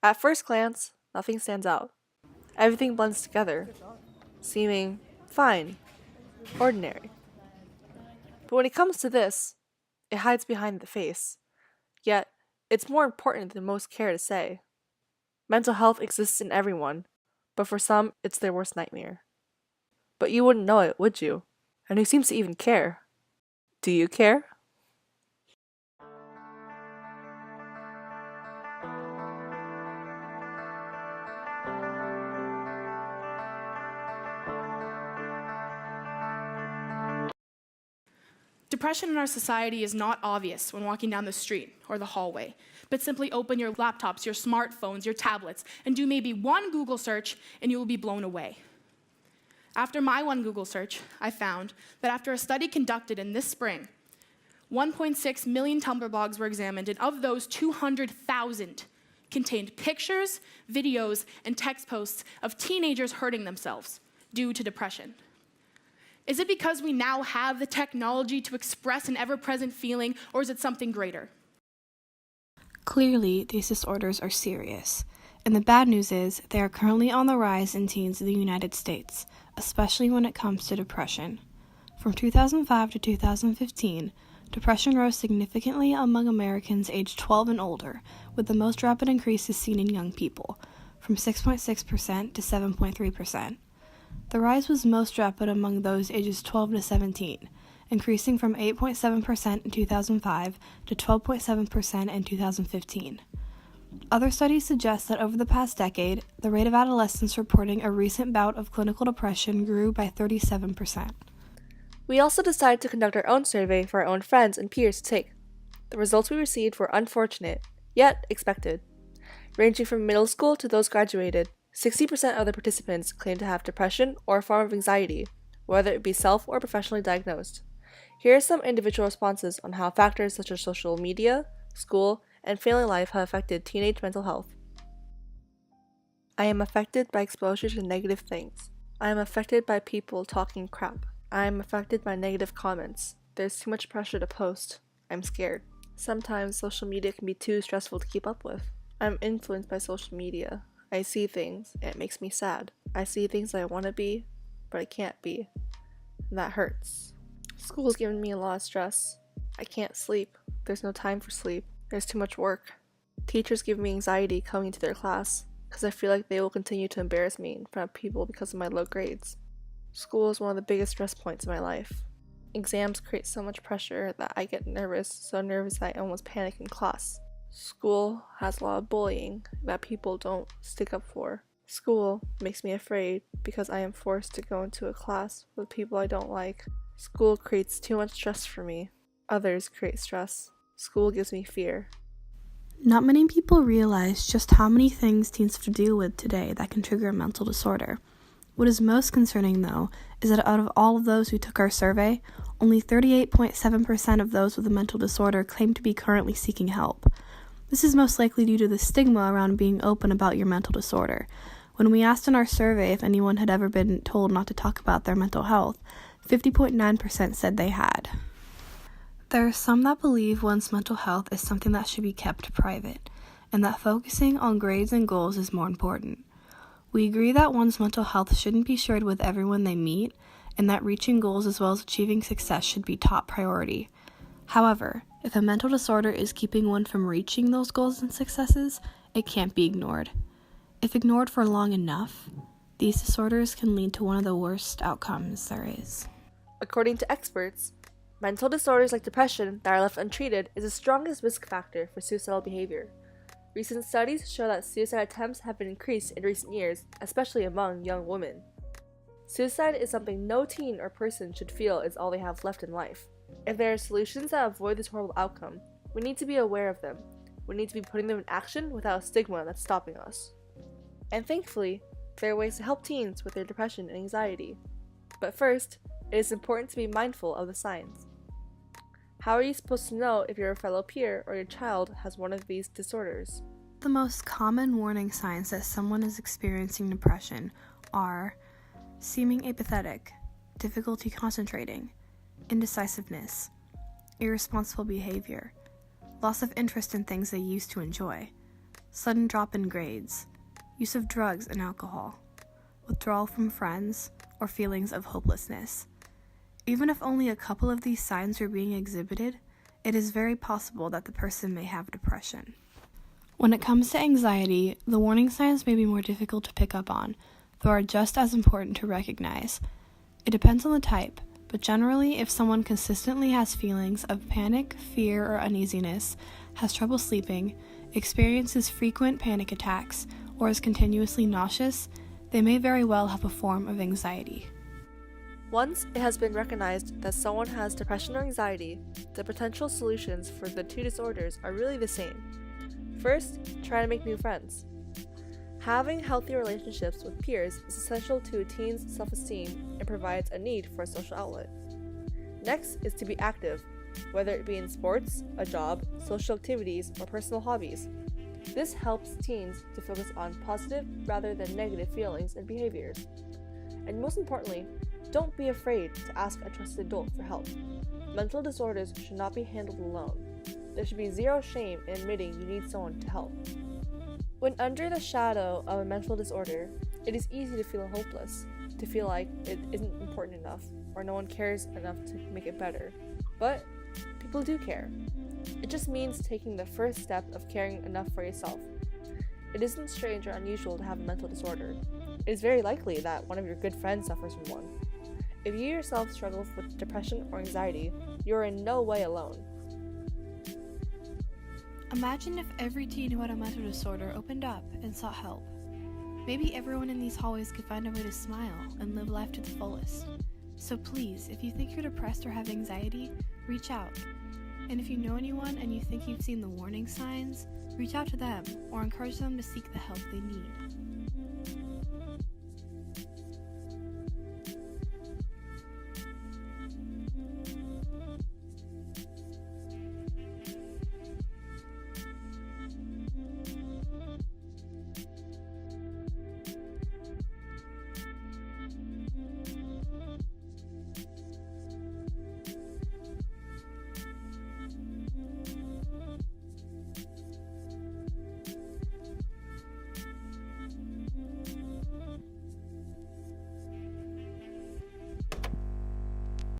At first glance, nothing stands out. Everything blends together, seeming fine, ordinary. But when it comes to this, it hides behind the face. Yet, it's more important than most care to say. Mental health exists in everyone, but for some, it's their worst nightmare. But you wouldn't know it, would you? And who seems to even care? Do you care? Depression in our society is not obvious when walking down the street or the hallway, but simply open your laptops, your smartphones, your tablets, and do maybe one Google search and you will be blown away. After my one Google search, I found that after a study conducted in this spring, 1.6 million Tumblr blogs were examined, and of those, 200,000 contained pictures, videos, and text posts of teenagers hurting themselves due to depression. Is it because we now have the technology to express an ever-present feeling, or is it something greater? Clearly, these disorders are serious, and the bad news is they are currently on the rise in teens in the United States, especially when it comes to depression. From 2005 to 2015, depression rose significantly among Americans aged 12 and older, with the most rapid increases seen in young people, from 6.6% to 7.3%. The rise was most rapid among those ages 12 to 17, increasing from 8.7% in 2005 to 12.7% in 2015. Other studies suggest that over the past decade, the rate of adolescents reporting a recent bout of clinical depression grew by 37%. We also decided to conduct our own survey for our own friends and peers to take. The results we received were unfortunate, yet expected. Ranging from middle school to those graduated, 60% of the participants claimed to have depression or a form of anxiety, whether it be self or professionally diagnosed. Here are some individual responses on how factors such as social media, school, and family life have affected teenage mental health. I am affected by exposure to negative things. I am affected by people talking crap. I am affected by negative comments. There's too much pressure to post. I'm scared. Sometimes social media can be too stressful to keep up with. I'm influenced by social media. I see things, and it makes me sad. I see things I want to be, but I can't be. And that hurts. School's given me a lot of stress. I can't sleep. There's no time for sleep. There's too much work. Teachers give me anxiety coming to their class, because I feel like they will continue to embarrass me in front of people because of my low grades. School is one of the biggest stress points in my life. Exams create so much pressure that I get nervous, so nervous that I almost panic in class. School has a lot of bullying that people don't stick up for. School makes me afraid because I am forced to go into a class with people I don't like. School creates too much stress for me. Others create stress. School gives me fear. Not many people realize just how many things teens have to deal with today that can trigger a mental disorder. What is most concerning, though, is that out of all of those who took our survey, only 38.7% of those with a mental disorder claim to be currently seeking help. This is most likely due to the stigma around being open about your mental disorder. When we asked in our survey if anyone had ever been told not to talk about their mental health, 50.9% said they had. There are some that believe one's mental health is something that should be kept private, and that focusing on grades and goals is more important. We agree that one's mental health shouldn't be shared with everyone they meet, and that reaching goals as well as achieving success should be top priority. However, if a mental disorder is keeping one from reaching those goals and successes, it can't be ignored. If ignored for long enough, these disorders can lead to one of the worst outcomes there is. According to experts, mental disorders like depression that are left untreated is the strongest risk factor for suicidal behavior. Recent studies show that suicide attempts have been increased in recent years, especially among young women. Suicide is something no teen or person should feel is all they have left in life. If there are solutions that avoid this horrible outcome, we need to be aware of them. We need to be putting them in action without a stigma that's stopping us. And thankfully, there are ways to help teens with their depression and anxiety. But first, it is important to be mindful of the signs. How are you supposed to know if your fellow peer or your child has one of these disorders? The most common warning signs that someone is experiencing depression are seeming apathetic, difficulty concentrating, indecisiveness, irresponsible behavior, loss of interest in things they used to enjoy, sudden drop in grades, use of drugs and alcohol, withdrawal from friends, or feelings of hopelessness. Even if only a couple of these signs are being exhibited, it is very possible that the person may have depression. When it comes to anxiety, the warning signs may be more difficult to pick up on, though are just as important to recognize. It depends on the type, but generally, if someone consistently has feelings of panic, fear, or uneasiness, has trouble sleeping, experiences frequent panic attacks, or is continuously nauseous, they may very well have a form of anxiety. Once it has been recognized that someone has depression or anxiety, the potential solutions for the two disorders are really the same. First, try to make new friends. Having healthy relationships with peers is essential to a teen's self-esteem and provides a need for a social outlet. Next is to be active, whether it be in sports, a job, social activities, or personal hobbies. This helps teens to focus on positive rather than negative feelings and behaviors. And most importantly, don't be afraid to ask a trusted adult for help. Mental disorders should not be handled alone. There should be zero shame in admitting you need someone to help. When under the shadow of a mental disorder, it is easy to feel hopeless, to feel like it isn't important enough, or no one cares enough to make it better. But people do care. It just means taking the first step of caring enough for yourself. It isn't strange or unusual to have a mental disorder. It is very likely that one of your good friends suffers from one. If you yourself struggle with depression or anxiety, you are in no way alone. Imagine if every teen who had a mental disorder opened up and sought help. Maybe everyone in these hallways could find a way to smile and live life to the fullest. So please, if you think you're depressed or have anxiety, reach out. And if you know anyone and you think you've seen the warning signs, reach out to them or encourage them to seek the help they need.